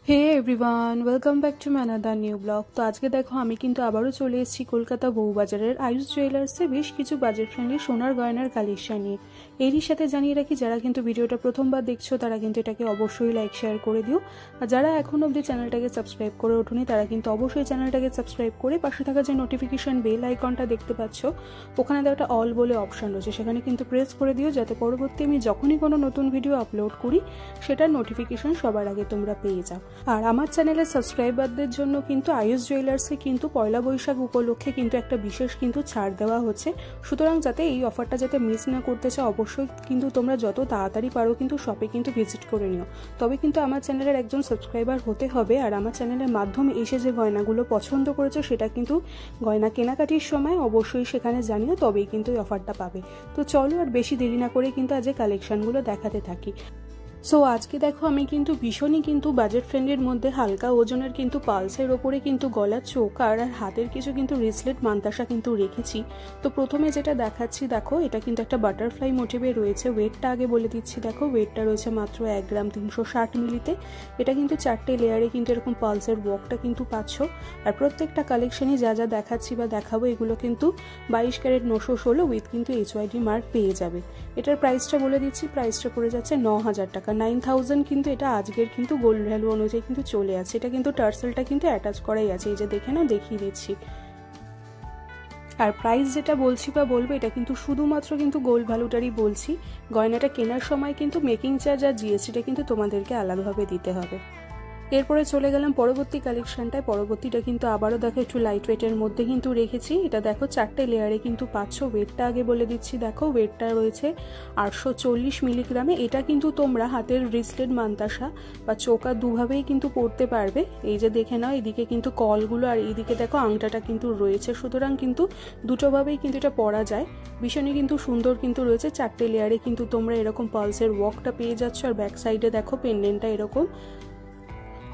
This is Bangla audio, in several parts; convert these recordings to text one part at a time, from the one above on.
Hey everyone, welcome back to another new vlog. তো আজকে দেখো আমি কিন্তু আবারও চলে এসেছি কলকাতা বউবাজারের আয়ুষ জুয়েলার্সে বেশ কিছু বাজেট ফ্রেন্ডলি সোনার গয়নার কালেকশন নিয়ে। এরই সাথে জানিয়ে রাখি, যারা কিন্তু ভিডিওটা প্রথমবার দেখছো তারা কিন্তু এটাকে অবশ্যই লাইক শেয়ার করে দিও, আর যারা এখন অবধি চ্যানেলটাকে সাবস্ক্রাইব করে ওঠোনি তারা কিন্তু অবশ্যই চ্যানেলটাকে সাবস্ক্রাইব করে পাশে থাকা যে নোটিফিকেশন বেল আইকনটা দেখতে পাচ্ছ ওখানে একটা অল বলে অপশন রয়েছে, সেখানে কিন্তু প্রেস করে দিও যাতে পরবর্তী আমি যখনই কোনো নতুন ভিডিও আপলোড করি সেটার নোটিফিকেশন সবার আগে তোমরা পেয়ে যাও। আর আমার চ্যানেলের সাবস্ক্রাইবারদের জন্য কিন্তু আয়ুষ জুয়েলার্সে কিন্তু পয়লা বৈশাখ উপলক্ষে কিন্তু একটা বিশেষ কিন্তু ছাড় দেওয়া হচ্ছে। সুতরাং যাতে এই অফারটা যাতে মিস না করতে চাও, অবশ্যই কিন্তু তোমরা যত তাড়াতাড়ি পারো কিন্তু শপে কিন্তু ভিজিট করে নিও, তবে কিন্তু আমার চ্যানেলের একজন সাবস্ক্রাইবার হতে হবে। আর আমার চ্যানেলের মাধ্যমে এসে যে গয়নাগুলো পছন্দ করেছো সেটা কিন্তু গয়না কেনাকাটির সময় অবশ্যই সেখানে জানিও, তবেই কিন্তু এই অফারটা পাবে। তো চলো আর বেশি দেরি না করে কিন্তু আজ কালেকশনগুলো দেখাতে থাকি। সো আজকে দেখো আমি কিন্তু ভীষণই কিন্তু বাজেট ফ্রেন্ডের মধ্যে হালকা ওজনের কিন্তু পালসের ওপরে কিন্তু গলার চোকার আর হাতের কিছু কিন্তু রিসলেট মান্তাসা কিন্তু রেখেছি। তো প্রথমে যেটা দেখাচ্ছি দেখো, এটা কিন্তু একটা বাটারফ্লাই মোটিভে রয়েছে। ওয়েটটা আগে বলে দিচ্ছি, দেখো ওয়েটটা রয়েছে মাত্র 1 গ্রাম 360 মিলিতে। এটা কিন্তু 4টে লেয়ারে কিন্তু এরকম পালসের ওয়ার্কটা কিন্তু পাচ্ছ। আর প্রত্যেকটা কালেকশনই যা যা দেখাচ্ছি বা দেখাবো এগুলো কিন্তু 22 ক্যারেট 916 উইথ কিন্তু HYD মার্ক পেয়ে যাবে। এটার প্রাইসটা বলে দিচ্ছি, প্রাইসটা পড়ে যাচ্ছে 9000 টাকা, 9000 কিন্তু এটা আজকের কিন্তু গোল্ড ভ্যালু অনুযায়ী কিন্তু চলে আছে। এটা কিন্তু টার্সেলটা কিন্তু অ্যাটাচ করাই আছে, এই যে দেখে নাও, দেখিয়ে দিচ্ছি। আর প্রাইস যেটা বলছি বা বলবো এটা কিন্তু শুধুমাত্র কিন্তু গোল্ড ভ্যালুটারই বলছি। গয়নাটা কেনার সময় কিন্তু মেকিং চার্জ আর জিএসটিটা কিন্তু তোমাদেরকে আলাদাভাবে দিতে হবে। এরপরে চলে গেলাম পরবর্তী কালেকশনটায়। পরবর্তীটা কিন্তু আবারও দেখো একটু লাইট ওয়েটের মধ্যে কিন্তু রেখেছি। এটা দেখো 4টে লেয়ারে কিন্তু পাচ্ছ। ওয়েটটা আগে বলে দিচ্ছি, দেখো ওয়েটটা রয়েছে 840 মিলিগ্রামে। এটা কিন্তু তোমরা হাতের রিস্টেড মান্তাসা বা চোকা দুভাবেই কিন্তু পরতে পারবে। এই যে দেখে নাও, এদিকে কিন্তু কলগুলো আর এইদিকে দেখো আংটাটা কিন্তু রয়েছে, সুতরাং কিন্তু দুটোভাবেই কিন্তু এটা পরা যায়। ভীষণই কিন্তু সুন্দর কিন্তু রয়েছে। 4টে লেয়ারে কিন্তু তোমরা এরকম পালসের ওয়ার্কটা পেয়ে যাচ্ছ। আর ব্যাক সাইডে দেখো পেন্ডেন্টটা এরকম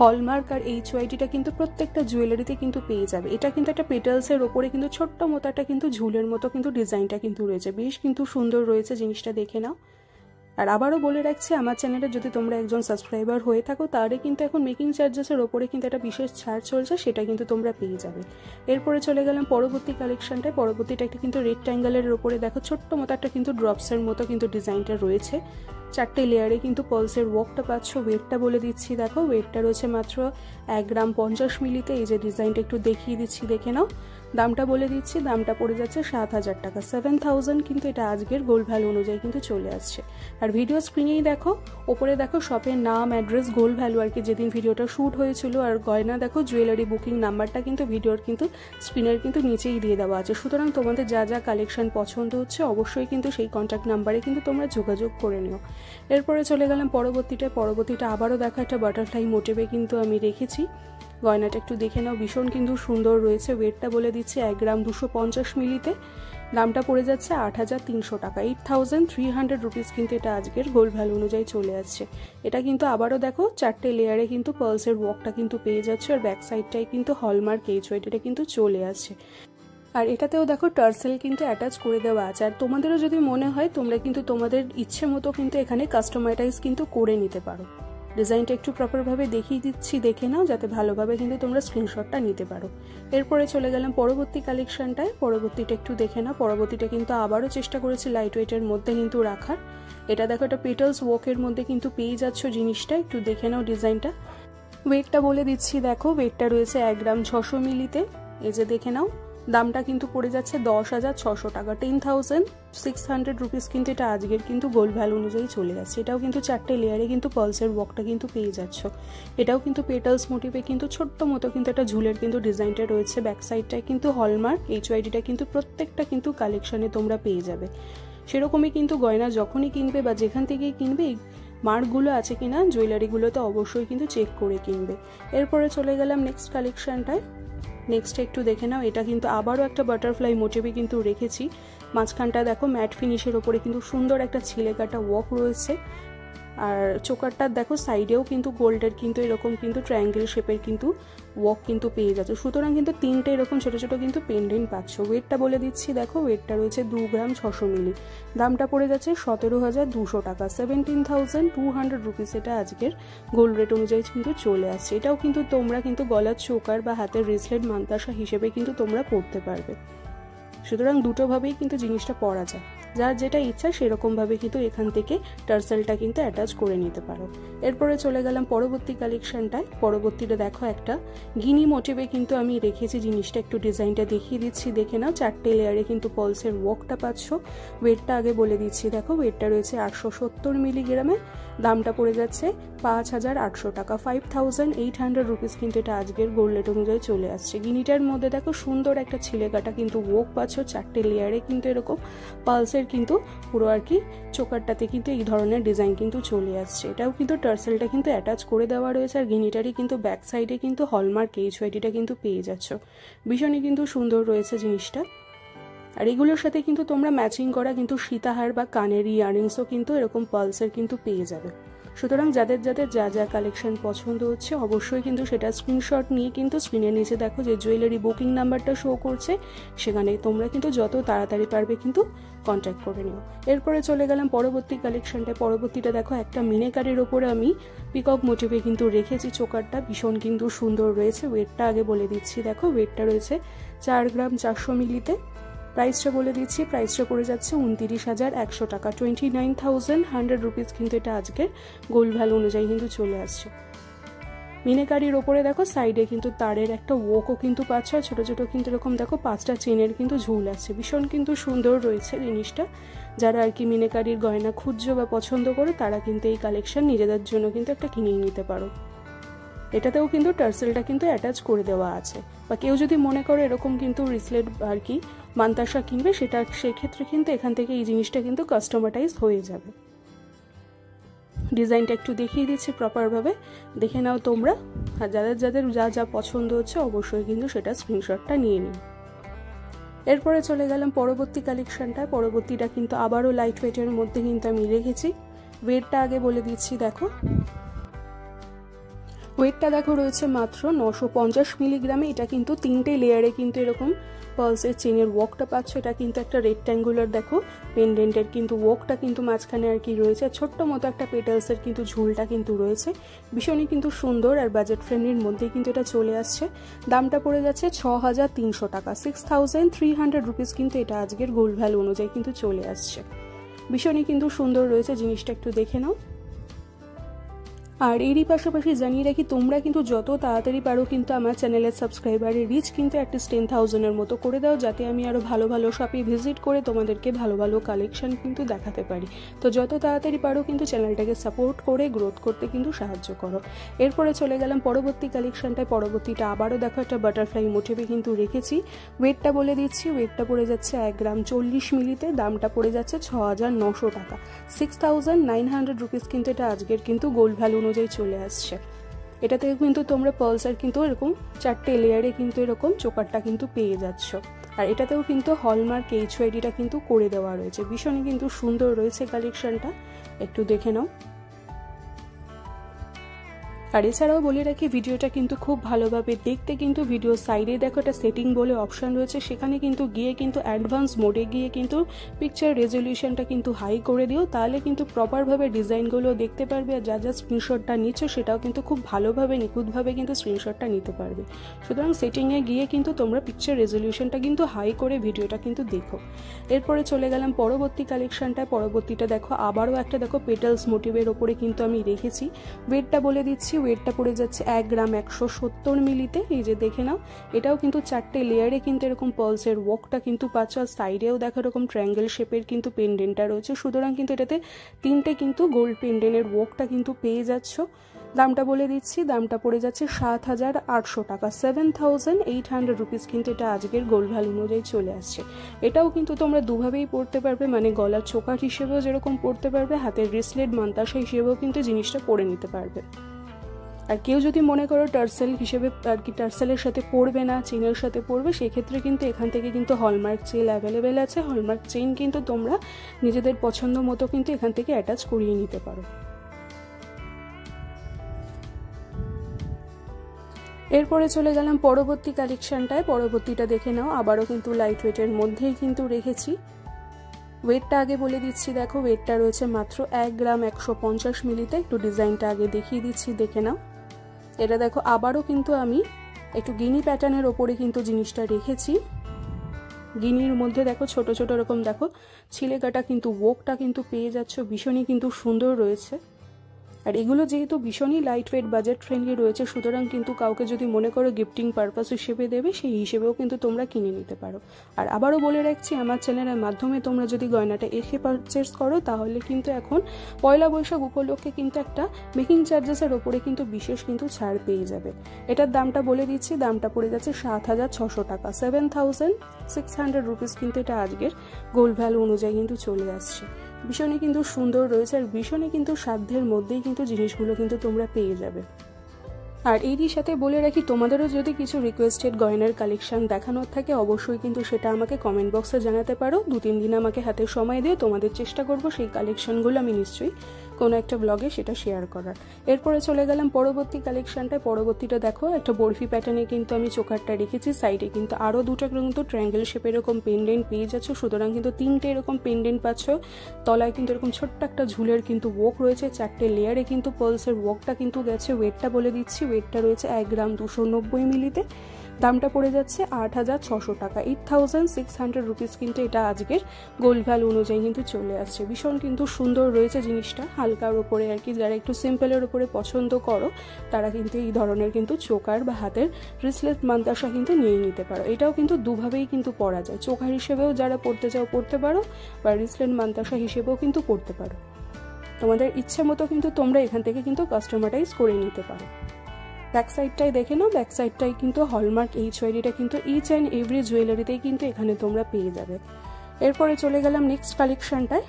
হলমার্ক আর HYDটা কিন্তু প্রত্যেকটা জুয়েলারিতে কিন্তু পেয়ে যাবে। এটা কিন্তু একটা পেটালসের ওপরে কিন্তু ছোট্ট মতো একটা কিন্তু ঝুলের মতো কিন্তু ডিজাইনটা কিন্তু রয়েছে, বেশ কিন্তু সুন্দর রয়েছে। জিনিসটা দেখে নাও। আর আবারও বলে রাখছি, আমার চ্যানেলে যদি তোমরা একজন সাবস্ক্রাইবার হয়ে থাকো তাহলে কিন্তু এখন মেকিং চার্জেসের ওপরে কিন্তু একটা বিশেষ ছাড় চলছে, সেটা কিন্তু তোমরা পেয়ে যাবে। এরপরে চলে গেলাম পরবর্তী কালেকশনটায়। পরবর্তীটা একটা কিন্তু রেক্ট্যাঙ্গেলের ওপরে দেখো ছোট্ট মতো একটা কিন্তু ড্রপসের মতো কিন্তু ডিজাইনটা রয়েছে। 4টে লেয়ারে কিন্তু পালসের ওয়ার্কটা পাচ্ছ। ওয়েটটা বলে দিচ্ছি, দেখো ওয়েটটা রয়েছে মাত্র 1 গ্রাম 50 মিলিতে। এই যে ডিজাইনটা একটু দেখিয়ে দিচ্ছি, দেখে নাও। দামটা বলে দিচ্ছি, দামটা পড়ে যাচ্ছে 7000 টাকা, 7000 কিন্তু এটা আজকের গোল্ড ভ্যালু অনুযায়ী কিন্তু চলে আসছে। আর ভিডিও স্ক্রিনেই দেখো, ওপরে দেখো শপের নাম, অ্যাড্রেস, গোল্ড ভ্যালু আর কি যেদিন ভিডিওটা শ্যুট হয়েছিল, আর গয়না দেখো জুয়েলারি বুকিং নাম্বারটা কিন্তু ভিডিওর কিন্তু স্ক্রিনের কিন্তু নিচেই দিয়ে দেওয়া আছে। সুতরাং তোমাদের যা যা কালেকশন পছন্দ হচ্ছে অবশ্যই কিন্তু সেই কন্ট্যাক্ট নাম্বারে কিন্তু তোমরা যোগাযোগ করে নিও। এরপরে চলে গেলাম পরবর্তীটা আবারও দেখা একটা বাটারফ্লাই মোটিভে কিন্তু আমি রেখেছি। গয়নাটা একটু দেখে নাও, ভীষণ কিন্তু সুন্দর রয়েছে। ওয়েটটা বলে দিচ্ছে 1 গ্রাম 250 মিলিতে। দামটা পড়ে যাচ্ছে 8300 টাকা, 8300 রুপিস কিন্তু এটা আজকের গোল্ড ভ্যালু অনুযায়ী চলে আসছে। এটা কিন্তু আবারও দেখো 4টে লেয়ারে কিন্তু পালসের ওয়ার্কটা কিন্তু পেয়ে যাচ্ছে। আর ব্যাক সাইডটাই কিন্তু হলমার্ক HYD কিন্তু চলে আসছে। আর এটাতেও দেখো টার্সেল কিন্তু অ্যাটাচ করে দেওয়া আছে। আর তোমাদেরও যদি মনে হয় তোমরা কিন্তু তোমাদের ইচ্ছে মতো কিন্তু এখানে কাস্টমাইজ কিন্তু করে নিতে পারো। ডিজাইনটা একটু প্রপারভাবে দেখিয়ে দিচ্ছি, দেখে নাও যাতে ভালোভাবে কিন্তু তোমরা স্ক্রিনশটটা নিতে পারো। এরপরে চলে গেলাম পরবর্তী কালেকশনটায়। পরবর্তীটা একটু দেখে নাও। পরবর্তীটা কিন্তু আবারও চেষ্টা করেছি লাইট ওয়েটের মধ্যে কিন্তু রাখার। এটা দেখো একটা পেটালস ওয়ার্কের মধ্যে কিন্তু পেয়ে যাচ্ছ জিনিসটা, একটু দেখে নাও ডিজাইনটা। ওয়েটটা বলে দিচ্ছি, দেখো ওয়েটটা রয়েছে 1 গ্রাম 600 মিলিতে। এই যে দেখে নাও, দামটা কিন্তু পড়ে যাচ্ছে 10,600 টাকা, 10,600 রুপিস কিন্তু এটা আজকের কিন্তু গোল্ড ভ্যালু অনুযায়ী চলে যাচ্ছে। এটাও কিন্তু 4টে লেয়ারে কিন্তু পালসের ওয়ার্কটা কিন্তু পেয়ে যাচ্ছ। এটাও কিন্তু পেটালস মোটিভে কিন্তু ছোট্ট মতো কিন্তু একটা ঝুলের কিন্তু ডিজাইনটা রয়েছে। ব্যাক সাইডটায় কিন্তু হলমার্ক HYDটা কিন্তু প্রত্যেকটা কিন্তু কালেকশনে তোমরা পেয়ে যাবে। সেরকমই কিন্তু গয়না যখনই কিনবে বা যেখান থেকেই কিনবে মার্কগুলো আছে কিনা জুয়েলারিগুলোতে অবশ্যই কিন্তু চেক করে কিনবে। এরপরে চলে গেলাম নেক্সট কালেকশনটায়। নেক্সট একটু দেখে নাও, এটা কিন্তু আবারও একটা বাটারফ্লাই মোটিভে কিন্তু রেখেছি। মাঝখানটা দেখো ম্যাট ফিনিশের ওপরে কিন্তু সুন্দর একটা ছিলে কাটা ওয়ার্ক রয়েছে। আর চোকারটার দেখো সাইডেও কিন্তু গোল্ডের কিন্তু এরকম কিন্তু ট্রায়াঙ্গেল শেপের কিন্তু ওয়ার্ক কিন্তু পেয়ে যাচ্ছে। সুতরাং কিন্তু 3টে এরকম ছোট ছোট কিন্তু পেন্ডেন্ট পাচ্ছ। ওয়েটটা বলে দিচ্ছি, দেখো ওয়েটটা রয়েছে 2 গ্রাম 600 মিলি। দামটা পড়ে যাচ্ছে 17,200 টাকা, 17,200 রুপিস। এটা আজকের গোল্ড রেট অনুযায়ী কিন্তু চলে আসছে। এটাও কিন্তু তোমরা কিন্তু গলার চোকার বা হাতের রিসলেট মান্তাসা হিসেবে কিন্তু তোমরা পরতে পারবে। সুতরাং দুটোভাবেই কিন্তু জিনিসটা পরা যায়, যার যেটা ইচ্ছা সেরকমভাবে কিন্তু এখান থেকে টার্সেলটা কিন্তু অ্যাটাচ করে নিতে পারো। এরপরে চলে গেলাম পরবর্তী কালেকশনটায়। পরবর্তীটা দেখো একটা গিনি মোটিভে কিন্তু আমি রেখেছি জিনিসটা, একটু ডিজাইনটা দেখিয়ে দিচ্ছি, দেখে নাও। 4টে লেয়ারে কিন্তু পলসের ওয়ার্কটা পাচ্ছ। ওয়েটটা আগে বলে দিচ্ছি, দেখো ওয়েটটা রয়েছে 870 মিলিগ্রামে। দামটা পড়ে যাচ্ছে 5,800 টাকা, 5,800 রুপিস কিন্তু এটা আজকের গোল্ড রেট অনুযায়ী চলে আসছে। গিনিটার মধ্যে দেখো সুন্দর একটা ছিলে কাটা কিন্তু ওয়ার্ক পাচ্ছ। 4টে লেয়ারে কিন্তু এরকম পালসের কিন্তু পুরো আর কি চোকারটাতে কিন্তু এই ধরনের ডিজাইন কিন্তু চলে আসছে। এটাও কিন্তু টার্সেলটা কিন্তু অ্যাটাচ করে দেওয়া রয়েছে। আর গিনিটারই কিন্তু ব্যাক সাইডে কিন্তু হলমার্ক HYDটা কিন্তু পেয়ে যাচ্ছ। ভীষণই কিন্তু সুন্দর রয়েছে জিনিসটা। আর এগুলোর সাথে কিন্তু তোমরা ম্যাচিং করা কিন্তু সীতাহার বা কানের ইয়াররিংসও কিন্তু এরকম পালসের কিন্তু পেয়ে যাবে। সুতরাং যাদের যাদের যা যা কালেকশন পছন্দ হচ্ছে অবশ্যই কিন্তু সেটা স্ক্রিনশট নিয়ে কিন্তু স্ক্রিনের নিচে দেখো যে জুয়েলারি বুকিং নাম্বারটা শো করছে, সেখানে তোমরা কিন্তু যত তাড়াতাড়ি পারবে কিন্তু কন্ট্যাক্ট করে নিও। এরপরে চলে গেলাম পরবর্তী কালেকশনটা। পরবর্তীটা দেখো একটা মিনেকারির ওপরে আমি পিকক মোটিভে কিন্তু রেখেছি চোকারটা, ভীষণ কিন্তু সুন্দর রয়েছে। ওয়েটটা আগে বলে দিচ্ছি, দেখো ওয়েটটা রয়েছে 4 গ্রাম 400 মিলিতে। প্রাইসটা বলে দিচ্ছি, প্রাইসটা পড়ে যাচ্ছে 29,100 টাকা, 29,100 রুপিস কিন্তু এটা আজকের গোল্ড ভ্যালু অনুযায়ী কিন্তু চলে আসছে। মিনেকারির ওপরে দেখো সাইডে কিন্তু তারের একটা ওয়ার্কও কিন্তু পাচ্ছ। ছোট ছোট কিন্তু এরকম দেখো 5টা চেনের কিন্তু ঝুল আছে। ভীষণ কিন্তু সুন্দর রয়েছে জিনিসটা। যারা আর কি মিনেকারির গয়না খুঁজছো বা পছন্দ করে তারা কিন্তু এই কালেকশন নিজেদের জন্য কিন্তু একটা কিনে নিতে পারো। এটাতেও কিন্তু টার্সেলটা কিন্তু অ্যাটাচ করে দেওয়া আছে। বা কেউ যদি মনে করে এরকম কিন্তু রিসলেট আর কি মান্তাসা কিনবে, সেটা সেক্ষেত্রে কিন্তু এখান থেকে এই জিনিসটা কিন্তু কাস্টমাইজ হয়ে যাবে। ডিজাইনটা একটু দেখিয়ে দিচ্ছি প্রপারভাবে, দেখে নাও তোমরা। আর যাদের যাদের যা যা পছন্দ হচ্ছে অবশ্যই কিন্তু সেটা স্ক্রিনশটটা নিয়ে নিন। এরপরে চলে গেলাম পরবর্তী কালেকশনটা। পরবর্তীটা কিন্তু আবারও লাইট ওয়েটের মধ্যে কিন্তু আমি রেখেছি। ওয়েটটা আগে বলে দিচ্ছি, দেখো ওয়েটটা দেখো রয়েছে মাত্র 950 মিলিগ্রামে। এটা কিন্তু 3টে লেয়ারে কিন্তু এরকম পালসের চেনের ওয়ার্কটা পাচ্ছ। এটা কিন্তু একটা রেক্ট্যাঙ্গুলার দেখো পেন্ডেন্টের কিন্তু ওয়ার্কটা কিন্তু মাঝখানে আর কি রয়েছে। ছোট্ট মতো একটা পেটালসের কিন্তু ঝুলটা কিন্তু রয়েছে। ভীষণই কিন্তু সুন্দর আর বাজেট ফ্রেন্ডলির মধ্যেই কিন্তু এটা চলে আসছে। দামটা পড়ে যাচ্ছে 6,300 টাকা, 6,300 রুপিস কিন্তু এটা আজকের গোল্ড ভ্যালু অনুযায়ী কিন্তু চলে আসছে। ভীষণই কিন্তু সুন্দর রয়েছে জিনিসটা, একটু দেখে নাও। আর এরই পাশাপাশি জানিয়ে রাখি, তোমরা কিন্তু যত তাড়াতাড়ি পারো কিন্তু আমার চ্যানেলের সাবস্ক্রাইবারের রিচ কিন্তু অ্যাটলিস্ট 10,000-এর মতো করে দাও, যাতে আমি আরও ভালো ভালো শপে ভিজিট করে তোমাদেরকে ভালো ভালো কালেকশন কিন্তু দেখাতে পারি। তো যত তাড়াতাড়ি পারো কিন্তু চ্যানেলটাকে সাপোর্ট করে গ্রোথ করতে কিন্তু সাহায্য করো। এরপরে চলে গেলাম পরবর্তী কালেকশনটায়। পরবর্তীটা আবারও দেখো একটা বাটারফ্লাই মোটিভে কিন্তু রেখেছি। ওয়েটটা বলে দিচ্ছি, ওয়েটটা পড়ে যাচ্ছে 1 গ্রাম 40 মিলিতে। দামটা পড়ে যাচ্ছে 6,900 টাকা, 6,900 রুপিস কিন্তু এটা আজকের কিন্তু গোল্ড ভ্যালু অনুযায়ী চলে আসছে। এটাতে কিন্তু তোমরা পালসার কিন্তু এরকম 4টে লেয়ারে কিন্তু এরকম চোকারটা কিন্তু পেয়ে যাচ্ছ। আর এটাতেও কিন্তু হলমার্ক HYDটা কিন্তু করে দেওয়া রয়েছে। ভীষণই কিন্তু সুন্দর রয়েছে কালেকশনটা, একটু দেখে নাও। আর এছাড়াও বলে রাখি, ভিডিওটা কিন্তু খুব ভালোভাবে দেখতে কিন্তু ভিডিও সাইডে দেখো একটা সেটিং বলে অপশান রয়েছে, সেখানে কিন্তু গিয়ে কিন্তু অ্যাডভান্স মোডে গিয়ে কিন্তু পিকচার রেজলিউশনটা কিন্তু হাই করে দিও, তাহলে কিন্তু প্রপারভাবে ডিজাইনগুলো দেখতে পারবে। আর যা যা স্ক্রিনশটটা নিচ্ছ সেটাও কিন্তু খুব ভালোভাবে নিখুঁতভাবে কিন্তু স্ক্রিনশটটা নিতে পারবে। সুতরাং সেটিংয়ে গিয়ে কিন্তু তোমরা পিকচার রেজলিউশনটা কিন্তু হাই করে ভিডিওটা কিন্তু দেখো। এরপরে চলে গেলাম পরবর্তী কালেকশনটায়। পরবর্তীটা দেখো আবারও একটা দেখো পেটালস মোটিভের ওপরে কিন্তু আমি রেখেছি। ওয়েটটা বলে দিচ্ছি, ওয়েটটা পড়ে যাচ্ছে 1 গ্রাম 170 মিলিতে। এই যে দেখে নাও, এটাও কিন্তু 4টে লেয়ারে কিন্তু এরকম পালসের ওয়ার্কটা কিন্তু পাচ্ছ। আর সাইডেও দেখো এরকম ট্রায়াঙ্গেল শেপের কিন্তু পেন্ডেন্টটা রয়েছে। সুতরাং কিন্তু এটাতে 3টে কিন্তু গোল্ড পেন্ডেন্টের ওয়ার্কটা কিন্তু পেয়ে যাচ্ছ। দামটা বলে দিচ্ছি, দামটা পড়ে যাচ্ছে 7,800 টাকা, 7,800 রুপিস কিন্তু এটা আজকের গোল্ড ভ্যালু অনুযায়ী চলে আসছে। এটাও কিন্তু তোমরা দুভাবেই পড়তে পারবে, মানে গলার চোকার হিসেবেও যেরকম পড়তে পারবে, হাতের রিসলেট মান্তাসা হিসেবেও কিন্তু জিনিসটা পরে নিতে পারবে। আর কেউ যদি মনে করো টার্সেল হিসেবে আর কি টার্সেলের সাথে পরবে না, চেনের সাথে পরবে, সেক্ষেত্রে কিন্তু এখান থেকে কিন্তু হলমার্ক চেন অ্যাভেলেবেল আছে। হলমার্ক চেন কিন্তু তোমরা নিজেদের পছন্দ মতো কিন্তু এখান থেকে অ্যাটাচ করিয়ে নিতে পারো। এরপরে চলে গেলাম পরবর্তী কালেকশনটায়। পরবর্তীটা দেখে নাও, আবারও কিন্তু লাইট ওয়েটের মধ্যেই কিন্তু রেখেছি। ওয়েটটা আগে বলে দিচ্ছি, দেখো ওয়েটটা রয়েছে মাত্র 1 গ্রাম 150 মিলিতে। একটু ডিজাইনটা আগে দেখিয়ে দিচ্ছি, দেখে নাও। এটা দেখো আবারও কিন্তু আমি একটু গিনি প্যাটার্নের ওপরে কিন্তু জিনিসটা রেখেছি। গিনির মধ্যে দেখো ছোট ছোট এরকম দেখো ছিলে কাটা কিন্তু ওয়ার্কটা কিন্তু পেয়ে যাচ্ছ, ভীষণই কিন্তু সুন্দর রয়েছে। আর এগুলো যেহেতু ভীষণই লাইট ওয়েট বাজেট ফ্রেন্ডলি রয়েছে, সুতরাং কিন্তু কাউকে যদি মনে করো গিফটিং পারপাস হিসেবে দেবে, সেই হিসেবেও কিন্তু তোমরা কিনে নিতে পারো। আর আবারও বলে রাখছি, আমার চ্যানেলের মাধ্যমে তোমরা যদি গয়নাটা এসে পারচেস করো, তাহলে কিন্তু এখন পয়লা বৈশাখ উপলক্ষে কিন্তু একটা মেকিং চার্জেসের ওপরে কিন্তু বিশেষ কিন্তু ছাড় পেয়ে যাবে। এটার দামটা বলে দিচ্ছি, দামটা পড়ে যাচ্ছে 7,600 টাকা, 7,600 রুপিস কিন্তু এটা আজকের গোল্ড ভ্যালু অনুযায়ী কিন্তু চলে আসছে। ভীষণই কিন্তু সুন্দর রয়েছে আর ভীষণই কিন্তু সাধ্যের মধ্যেই কিন্তু জিনিসগুলো কিন্তু তোমরা পেয়ে যাবে। আর এরই সাথে বলে রাখি, তোমাদেরও যদি কিছু রিকোয়েস্টেড গয়নার কালেকশন দেখানোর থাকে, অবশ্যই কিন্তু সেটা আমাকে কমেন্ট বক্সে জানাতে পারো। 2-3 দিন আমাকে হাতে সময় দিয়ে তোমাদের চেষ্টা করব সেই কালেকশনগুলো আমি নিশ্চয়ই কোনো একটা ব্লগে সেটা শেয়ার করার। এরপরে চলে গেলাম পরবর্তী কালেকশনটায়। পরবর্তীটা দেখো একটা বরফি প্যাটার্নে কিন্তু আমি চোকারটা রেখেছি। সাইডে কিন্তু আরও দুটো কিন্তু ট্রায়াঙ্গেল শেপের এরকম পেন্ডেন্ট পেয়ে যাচ্ছ, সুতরাং কিন্তু 3টে এরকম পেন্ডেন্ট পাচ্ছ। তলায় কিন্তু এরকম ছোট্ট একটা ঝুলের কিন্তু ওয়ার্ক রয়েছে, 4টে লেয়ারে কিন্তু পার্লসের ওয়ার্কটা কিন্তু গেছে। ওয়েটটা বলে দিচ্ছি, ওয়েটটা রয়েছে 1 গ্রাম 290 মিলিতে। দামটা পড়ে যাচ্ছে 8,600 টাকা, 8,600 রুপিস কিন্তু এটা আজকের গোল্ড ভ্যালু অনুযায়ী কিন্তু চলে আসছে। ভীষণ কিন্তু সুন্দর রয়েছে জিনিসটা, হালকার ওপরে আর কি। যারা একটু সিম্পলের ওপরে পছন্দ করো, তারা কিন্তু এই ধরনের কিন্তু চোকার বা হাতের রিসলেট মান্তাসা কিন্তু নিয়ে নিতে পারো। এটাও কিন্তু দুভাবেই কিন্তু পরা যায়, চোকার হিসেবেও যারা পরতে চাও পরতে পারো, বা রিসলেট মান্তাসা হিসেবেও কিন্তু পরতে পারো। তোমাদের ইচ্ছে মতো কিন্তু তোমরা এখান থেকে কিন্তু কাস্টমাইজ করে নিতে পারো। ব্যাক সাইডটাই দেখে নাও, ব্যাক সাইডটাই কিন্তু হলমার্ক HYDটা কিন্তু ইচ অ্যান্ড এভরি জুয়েলারিতেই কিন্তু এখানে তোমরা পেয়ে যাবে। এরপরে চলে গেলাম নেক্সট কালেকশনটায়।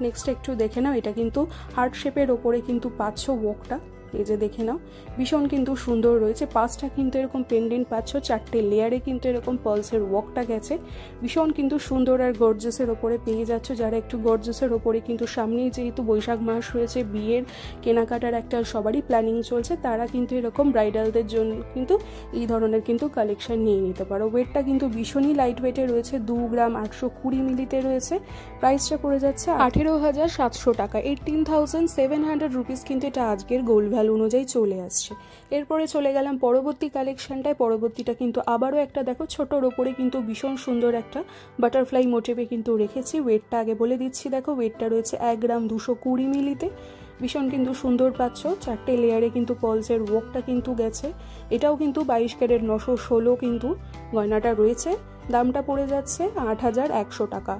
নেক্সট একটু দেখে নাও, এটা কিন্তু হার্ট শেপের ওপরে কিন্তু পাচ্ছ ওয়ার্কটা, এই যে দেখে নাও ভীষণ কিন্তু সুন্দর রয়েছে। 5টা কিন্তু এরকম পেন্ডেন্ট পাচ্ছ, 4টে লেয়ারে কিন্তু এরকম পার্লসের ওয়ার্কটা গেছে। ভীষণ কিন্তু সুন্দর আর গর্জাসের ওপরে পেয়ে যাচ্ছ। যারা একটু গর্জাসের ওপরে কিন্তু সামনেই যেহেতু বৈশাখ মাস রয়েছে, বিয়ের কেনাকাটার একটা সবারই প্ল্যানিং চলছে, তারা কিন্তু এরকম ব্রাইডালদের জন্য কিন্তু এই ধরনের কিন্তু কালেকশন নিয়ে নিতে পারো। ওয়েটটা কিন্তু ভীষণই লাইট ওয়েটে রয়েছে, 2 গ্রাম 820 মিলিতে রয়েছে। প্রাইসটা পড়ে যাচ্ছে 18,700 টাকা, 18,700 রুপিস কিন্তু এটা আজকের গোল্ড ভ্যালু অনুযায়ী চলে আসছে। এরপরে চলে গেলাম পরবর্তী কালেকশনটায়। পরবর্তীটা কিন্তু আবারও একটা দেখো ছোটোর ওপরে কিন্তু ভীষণ সুন্দর একটা বাটারফ্লাই মোটিভে কিন্তু রেখেছি। ওয়েটটা আগে বলে দিচ্ছি, দেখো ওয়েটটা রয়েছে 1 গ্রাম 220 মিলিতে। ভীষণ কিন্তু সুন্দর পাচ্ছ, 4টে লেয়ারে কিন্তু পার্লসের ওয়ার্কটা কিন্তু গেছে। এটাও কিন্তু 22 ক্যারেট 916 কিন্তু গয়নাটা রয়েছে। দামটা পড়ে যাচ্ছে 8,100 টাকা,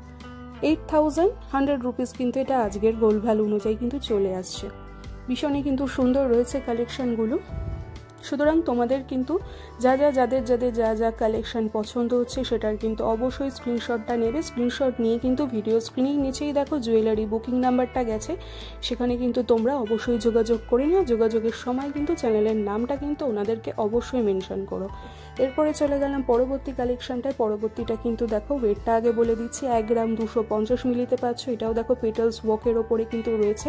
8,100 রুপিস কিন্তু এটা আজকের গোল্ড ভ্যালু অনুযায়ী কিন্তু চলে আসছে। ভীষণই কিন্তু সুন্দর রয়েছে কালেকশনগুলো। সুতরাং তোমাদের কিন্তু যাদের যা যা কালেকশন পছন্দ হচ্ছে, সেটার কিন্তু অবশ্যই স্ক্রিনশটটা নেবে। স্ক্রিনশট নিয়ে কিন্তু ভিডিও স্ক্রিনের নিচেই দেখো জুয়েলারি বুকিং নাম্বারটা গেছে, সেখানে কিন্তু তোমরা অবশ্যই যোগাযোগ করে নিও। যোগাযোগের সময় কিন্তু চ্যানেলের নামটা কিন্তু ওনাদেরকে অবশ্যই মেনশন করো। এরপরে চলে গেলাম পরবর্তী কালেকশনটায়। পরবর্তীটা কিন্তু দেখো ওয়েটটা আগে বলে দিচ্ছি, 1 গ্রাম 250 মিলিতে পাচ্ছ। এটাও দেখো পেটালস ওয়ার্কের ওপরে কিন্তু রয়েছে।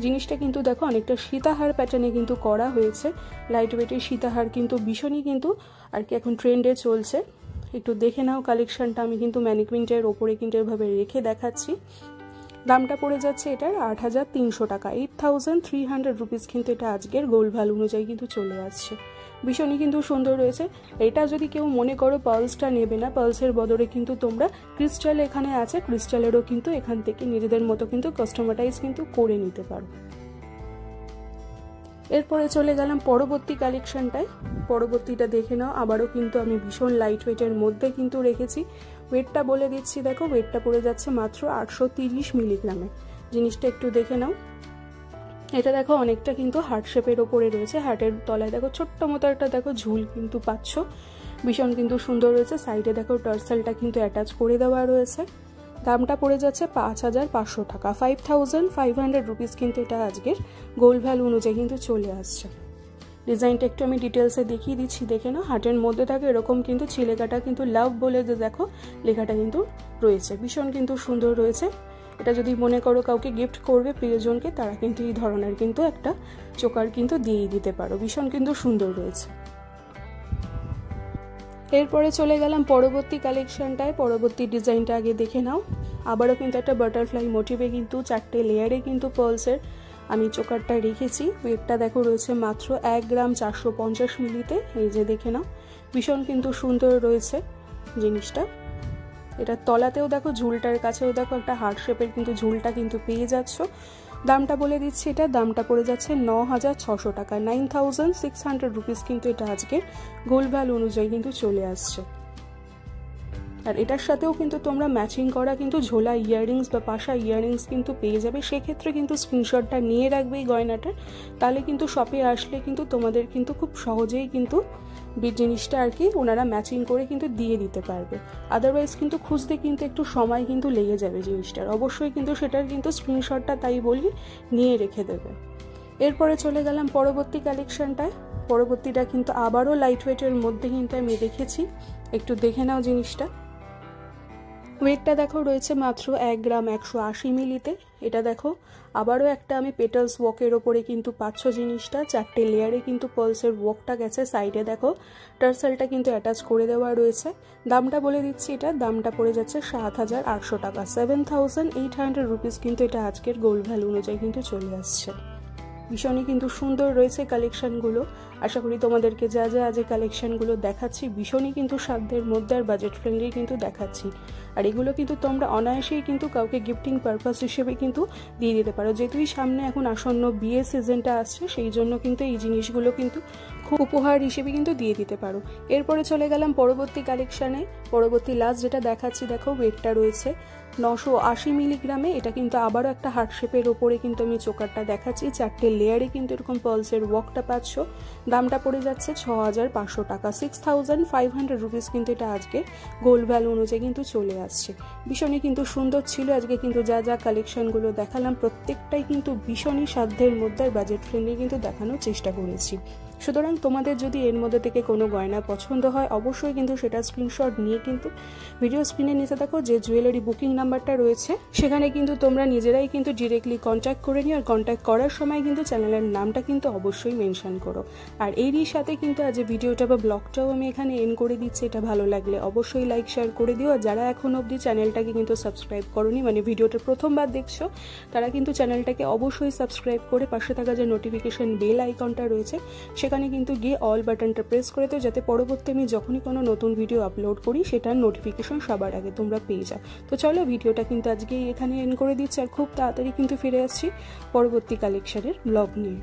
জিনিসটা কিন্তু দেখো অনেকটা সীতাহার প্যাটার্নে কিন্তু করা হয়েছে। লাইট ওয়েটের সীতাহার কিন্তু ভীষণই কিন্তু আর কি এখন ট্রেন্ডে চলছে। একটু দেখে নাও কালেকশনটা, আমি কিন্তু ম্যানিকুইনটার ওপরে কিন্তু এভাবে রেখে দেখাচ্ছি। দামটা পড়ে যাচ্ছে এটার 8,300 টাকা, 8,300 রুপিস কিন্তু এটা আজকের গোল্ড ভ্যালু অনুযায়ী কিন্তু চলে আসছে। ভীষণই কিন্তু সুন্দর রয়েছে। এটা যদি কেউ মনে করো পার্লসটা নেবে না, পার্লসের বদলে কিন্তু তোমরা ক্রিস্টাল এখানে আছে, ক্রিস্টালেরও কিন্তু এখান থেকে নিজেদের মতো কিন্তু কাস্টমাইজ কিন্তু করে নিতে পারো। এরপরে চলে গেলাম পরবর্তী কালেকশনটায়। পরবর্তীটা দেখে নাও, আবারও কিন্তু আমি ভীষণ লাইট ওয়েটের মধ্যে কিন্তু রেখেছি। ওয়েটটা বলে দিচ্ছি, দেখো ওয়েটটা পড়ে যাচ্ছে মাত্র 830 মিলিগ্রামে। জিনিসটা একটু দেখে নাও, এটা দেখো অনেকটা কিন্তু হার্ট শেপের ওপরে রয়েছে। হার্টের তলায় দেখো ছোট্ট মতো একটা দেখো ঝুল কিন্তু পাচ্ছ, ভীষণ কিন্তু সুন্দর রয়েছে। সাইডে দেখো টার্সেলটা কিন্তু অ্যাটাচ করে দেওয়া রয়েছে। দামটা পড়ে যাচ্ছে 5,500 টাকা, 5,500 রুপিস কিন্তু এটা আজকের গোল্ড ভ্যালু অনুযায়ী কিন্তু চলে আসছে। ডিজাইনটা একটু আমি ডিটেলসে দেখিয়ে দিচ্ছি, দেখে নাও। হার্টের মধ্যে থাকে এরকম কিন্তু ছিলেকাটা কিন্তু লাভ বলে যে দেখো লেখাটা কিন্তু রয়েছে, ভীষণ কিন্তু সুন্দর রয়েছে। এটা যদি মনে করো কাউকে গিফট করবে প্রিয়জনকে, তারা কিন্তু এই ধরনের কিন্তু একটা চোকার কিন্তু দিয়েই দিতে পারো। ভীষণ কিন্তু সুন্দর রয়েছে। এরপরে চলে গেলাম পরবর্তী কালেকশনটায়। পরবর্তী ডিজাইনটা আগে দেখে নাও। আবারও কিন্তু একটা বাটারফ্লাই মোটিভে কিন্তু 4টে লেয়ারে কিন্তু পার্লসের আমি চোকারটা রেখেছি। ওয়েটটা দেখো রয়েছে মাত্র 1 গ্রাম 450 মিলিতে। এই যে দেখে নাও, ভীষণ কিন্তু সুন্দর রয়েছে জিনিসটা। এটা তলাতেও দেখো, ঝুলটার কাছেও দেখো একটা হার্ট শেপের কিন্তু ঝুলটা কিন্তু পেয়ে যাচ্ছ। দামটা বলে দিচ্ছি, এটা দামটা পড়ে যাচ্ছে 9600 টাকা, 9600 রুপিস কিন্তু এটা আজকের গোল্ড ভ্যালু অনুযায়ী কিন্তু চলে আসছে। আর এটার সাথেও কিন্তু তোমরা ম্যাচিং করা কিন্তু ঝোলা ইয়াররিংস বা পাশা ইয়াররিংস কিন্তু পেয়ে যাবে। সেক্ষেত্রে কিন্তু স্ক্রিনশটটা নিয়ে রাখবে এই গয়নাটার, তাহলে কিন্তু শপে আসলে কিন্তু তোমাদের কিন্তু খুব সহজেই কিন্তু জিনিসটা আর কি ওনারা ম্যাচিং করে কিন্তু দিয়ে দিতে পারবে। আদারওয়াইজ কিন্তু খুঁজতে কিন্তু একটু সময় কিন্তু লেগে যাবে জিনিসটার। অবশ্যই কিন্তু সেটার কিন্তু স্ক্রিনশটটা তাই বলি নিয়ে রেখে দেবে। এরপরে চলে গেলাম পরবর্তী কালেকশনটায়। পরবর্তীটা কিন্তু আবারও লাইট ওয়েটের মধ্যে কিন্তু আমি রেখেছি, একটু দেখে নাও জিনিসটা। ওয়েটটা দেখো রয়েছে মাত্র 1 গ্রাম 180 মিলিতে। এটা দেখো আবারও একটা আমি পেটালস ওয়ার্কের ওপরে কিন্তু পাচ্ছ জিনিসটা। 4টে লেয়ারে কিন্তু পার্লসের ওয়ার্কটা গেছে। সাইডে দেখো টার্সেলটা কিন্তু অ্যাটাচ করে দেওয়া রয়েছে। দামটা বলে দিচ্ছি, এটা দামটা পড়ে যাচ্ছে 7800 টাকা, 7800 রুপিস কিন্তু এটা আজকের গোল্ড ভ্যালু অনুযায়ী কিন্তু চলে আসছে। ভীষণই কিন্তু সুন্দর রয়েছে কালেকশনগুলো। আশা করি তোমাদেরকে যা যা আজ কালেকশনগুলো দেখাচ্ছি ভীষণই কিন্তু সাধ্যের মধ্যে আর বাজেট ফ্রেন্ডলি কিন্তু দেখাচ্ছি। আর এগুলো কিন্তু তোমরা অনায়াসেই কিন্তু কাউকে গিফটিং পারপাস হিসেবে কিন্তু দিয়ে দিতে পারো। যেহেতুই সামনে এখন আসন্ন বিয়ে সিজনটা আসছে, সেই জন্য কিন্তু এই জিনিসগুলো কিন্তু খুব উপহার হিসেবে কিন্তু দিয়ে দিতে পারো। এরপরে চলে গেলাম পরবর্তী কালেকশানে। পরবর্তী লাস্ট যেটা দেখাচ্ছি দেখো, ওয়েটটা রয়েছে 980 মিলিগ্রামে। এটা কিন্তু আবারও একটা হার্ট শেপের ওপরে কিন্তু আমি চোকারটা দেখাচ্ছি। 4টে লেয়ারে কিন্তু এরকম পার্লসের ওয়ার্কটা পাচ্ছ। দামটা পড়ে যাচ্ছে 6500 টাকা, 6500 রুপিস কিন্তু এটা আজকে গোল্ড ভ্যালু অনুযায়ী কিন্তু চলে আসছে। ভীষণই কিন্তু সুন্দর ছিল আজকে কিন্তু যা যা কালেকশনগুলো দেখালাম, প্রত্যেকটাই কিন্তু ভীষণই সাধ্যের মধ্যে আর বাজেট ফ্রেন্ডলি কিন্তু দেখানোর চেষ্টা করেছি। সুতরাং তোমাদের যদি এর মধ্যে থেকে কোনো গয়না পছন্দ হয় অবশ্যই কিন্তু সেটা স্ক্রিনশট নিয়ে কিন্তু ভিডিও স্ক্রিনে নিচে দেখো যে জুয়েলারি বুকিং নাম্বারটা রয়েছে, সেখানে কিন্তু তোমরা নিজেরাই কিন্তু ডিরেক্টলি কন্ট্যাক্ট করে নিও। আর কন্ট্যাক্ট করার সময় কিন্তু চ্যানেলের নামটা কিন্তু অবশ্যই মেনশন করো। আর এরই সাথে কিন্তু আজ ভিডিওটা বা ব্লগটাও আমি এখানে এন্ড করে দিচ্ছি। এটা ভালো লাগলে অবশ্যই লাইক শেয়ার করে দিও। আর যারা এখন অবধি চ্যানেলটাকে কিন্তু সাবস্ক্রাইব করোনি, মানে ভিডিওটা প্রথমবার দেখছো, তারা কিন্তু চ্যানেলটাকে অবশ্যই সাবস্ক্রাইব করে পাশে থাকা যে নোটিফিকেশন বেল আইকনটা রয়েছে সেখানে কিন্তু গিয়ে অল বাটনটা প্রেস করে দিও, যাতে পরবর্তী আমি যখনই কোনো নতুন ভিডিও আপলোড করি সেটার নোটিফিকেশন সবার আগে তোমরা পেয়ে যাও। তো চলো ভিডিওটা কিন্তু আজকে এখানে এন্ড করে দিচ্ছি। আর খুব তাড়াতাড়ি কিন্তু ফিরে আসছি পরবর্তী কালেকশনের ব্লগ নিয়ে।